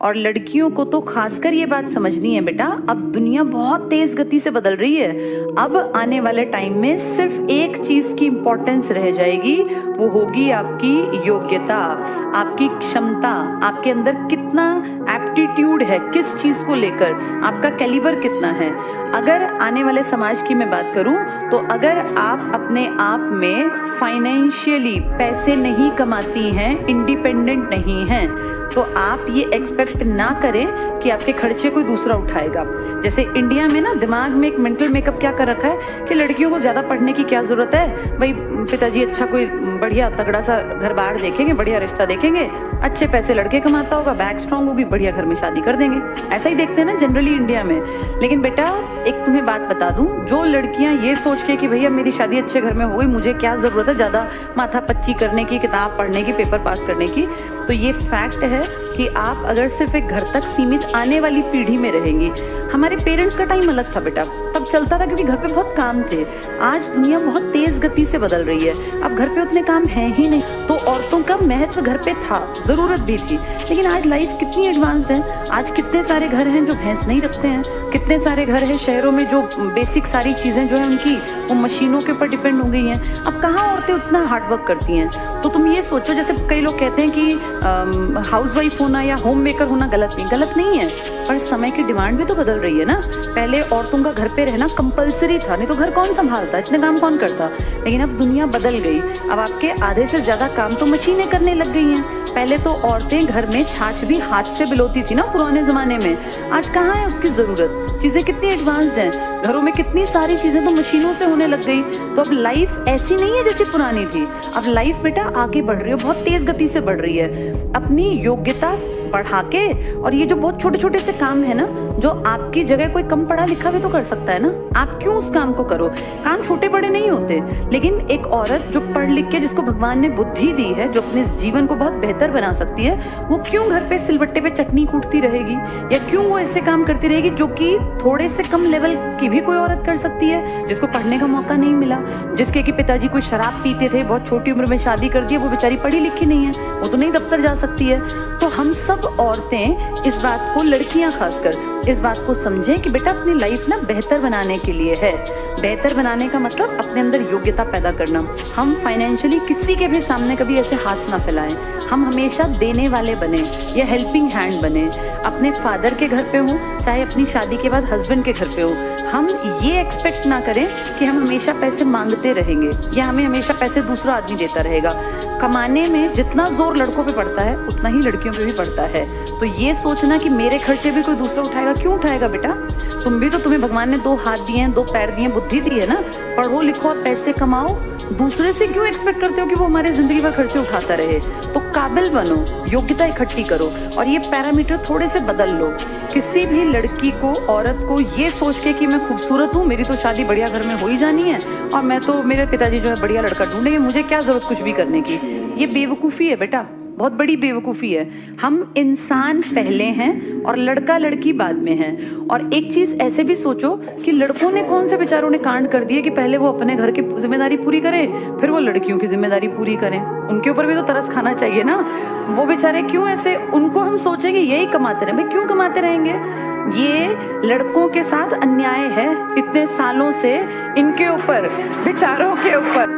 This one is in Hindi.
और लड़कियों को तो खासकर ये बात समझनी है बेटा, अब दुनिया बहुत तेज गति से बदल रही है। अब आने वाले टाइम में सिर्फ एक चीज की इंपॉर्टेंस रह जाएगी, वो होगी आपकी योग्यता, आपकी क्षमता, आपके अंदर कितना एप्टीट्यूड है, किस चीज को लेकर आपका कैलिबर कितना है। अगर आने वाले समाज की मैं बात करूं तो अगर आप अपने आप में फाइनेंशियली पैसे नहीं कमाती हैं, इंडिपेंडेंट नहीं हैं, तो आप ये एक्सपेक्ट ना करें कि आपके खर्चे कोई दूसरा उठाएगा। जैसे इंडिया में ना दिमाग में एक मेंटल मेकअप क्या कर रखा है कि लड़कियों को ज्यादा पढ़ने की क्या जरूरत है, भाई पिताजी अच्छा कोई बढ़िया तगड़ा सा घर बार देखेंगे, बढ़िया रिश्ता देखेंगे, अच्छे पैसे लड़के कमाता होगा, बैक स्ट्रांग होगी, बढ़िया घर में शादी कर देंगे। ऐसा ही देखते हैं ना जनरली इंडिया में। लेकिन बेटा एक तुम्हें बात बता दूं, जो लड़कियां ये सोच के कि भैया मेरी शादी अच्छे घर में हो गई, मुझे क्या जरूरत है ज्यादा माथा पच्ची करने की, किताब पढ़ने की, पेपर पास करने की, तो ये फैक्ट है कि आप अगर सिर्फ एक घर तक सीमित आने वाली पीढ़ी में रहेंगी। हमारे पेरेंट्स का टाइम अलग था बेटा, तब चलता था क्योंकि घर पे बहुत काम थे। आज दुनिया बहुत तेज गति से बदल रही है, अब घर पे उतने काम हैं ही नहीं, तो औरतों का महत्व घर पे था, जरूरत भी थी। लेकिन आज लाइफ कितनी एडवांस्ड है, आज कितने सारे घर हैं जो भैंस नहीं रखते हैं, कितने सारे घर हैं शहरों में जो बेसिक सारी चीजें जो है उनकी वो मशीनों के ऊपर डिपेंड हो गई हैं। अब कहाँ औरतें उतना हार्डवर्क करती हैं। तो तुम ये सोचो, जैसे कई लोग कहते हैं कि हाउसवाइफ होना या होम मेकर होना गलत नहीं है, पर समय की डिमांड भी तो बदल रही है ना। पहले औरतों का घर पे रहना कंपलसरी था, नहीं तो घर कौन संभालता, इतने काम कौन करता। लेकिन अब दुनिया बदल गई, अब आपके आधे से ज्यादा काम तो मशीनें करने लग गई हैं। पहले तो औरतें घर में छाछ भी हाथ से बिलोती थी ना पुराने जमाने में, आज कहाँ है उसकी जरूरत। चीजें कितनी एडवांस्ड हैं, घरों में कितनी सारी चीजें तो मशीनों से होने लग गई। तो अब लाइफ ऐसी नहीं है जैसी पुरानी थी, अब लाइफ बेटा आगे बढ़ रही है, बहुत तेज गति से बढ़ रही है। अपनी योग्यता बढ़ा के, और ये जो बहुत छोटे छोटे से काम है ना, जो आपकी जगह कोई कम पढ़ा लिखा भी तो कर सकता है ना, आप क्यों उस काम को करो। काम छोटे बड़े नहीं होते, लेकिन एक औरत जो पढ़ लिख के, जिसको भगवान ने बुद्धि दी है, जो अपने जीवन को बहुत बेहतर बना सकती है, वो क्यों घर पे सिलबट्टे पे चटनी कूटती रहेगी, या क्यों वो ऐसे काम करती रहेगी जो कि थोड़े से कम लेवल की भी कोई औरत कर सकती है, जिसको पढ़ने का मौका नहीं मिला, जिसके कि पिताजी कोई शराब पीते थे, बहुत छोटी उम्र में शादी कर दी, वो बेचारी पढ़ी लिखी नहीं है, वो तो नहीं दफ्तर जा सकती है। तो हम सब औरतें इस बात को, लड़कियां खासकर इस बात को समझें कि बेटा अपनी लाइफ ना बेहतर बनाने के लिए है। बेहतर बनाने का मतलब अपने अंदर योग्यता पैदा करना। हम फाइनेंशियली किसी के भी सामने कभी ऐसे हाथ ना फैलाएं, हम हमेशा देने वाले बने या हेल्पिंग हैंड बने। अपने फादर के घर पे हो, चाहे अपनी शादी के बाद हस्बैंड के घर पे हो, हम ये एक्सपेक्ट ना करें कि हम हमेशा पैसे मांगते रहेंगे या हमें हमेशा पैसे दूसरा आदमी देता रहेगा। कमाने में जितना जोर लड़कों पे पड़ता है उतना ही लड़कियों पे भी पड़ता है। तो ये सोचना कि मेरे खर्चे भी कोई दूसरा उठाएगा, क्यों उठाएगा बेटा। तुम भी तो, तुम्हें भगवान ने 2 हाथ दिए हैं, 2 पैर दिए हैं, बुद्धि दी है ना। पढ़ो लिखो, पैसे कमाओ, दूसरे से क्यों एक्सपेक्ट करते हो कि वो हमारे जिंदगी भर खर्चे उठाता रहे। तो काबिल बनो, योग्यता इकट्ठी करो और ये पैरामीटर थोड़े से बदल लो। किसी भी लड़की को, औरत को ये सोच के कि मैं खूबसूरत हूँ, मेरी तो शादी बढ़िया घर में हो ही जानी है और मैं तो, मेरे पिताजी जो है बढ़िया लड़का ढूंढेंगे, मुझे क्या जरूरत कुछ भी करने की, ये बेवकूफ़ी है बेटा, बहुत बड़ी बेवकूफ़ी है। हम इंसान पहले हैं और लड़का लड़की बाद में है। और एक चीज़ ऐसे भी सोचो कि लड़कों ने, कौन से बेचारों ने कांड कर दिए कि पहले वो अपने घर की जिम्मेदारी पूरी करें, फिर वो लड़कियों की जिम्मेदारी पूरी करें। उनके ऊपर भी तो तरस खाना चाहिए ना। वो बेचारे क्यों ऐसे, उनको हम सोचेंगे यही कमाते रहे, भाई क्यों कमाते रहेंगे। ये लड़कों के साथ अन्याय है, इतने सालों से इनके ऊपर, बेचारों के ऊपर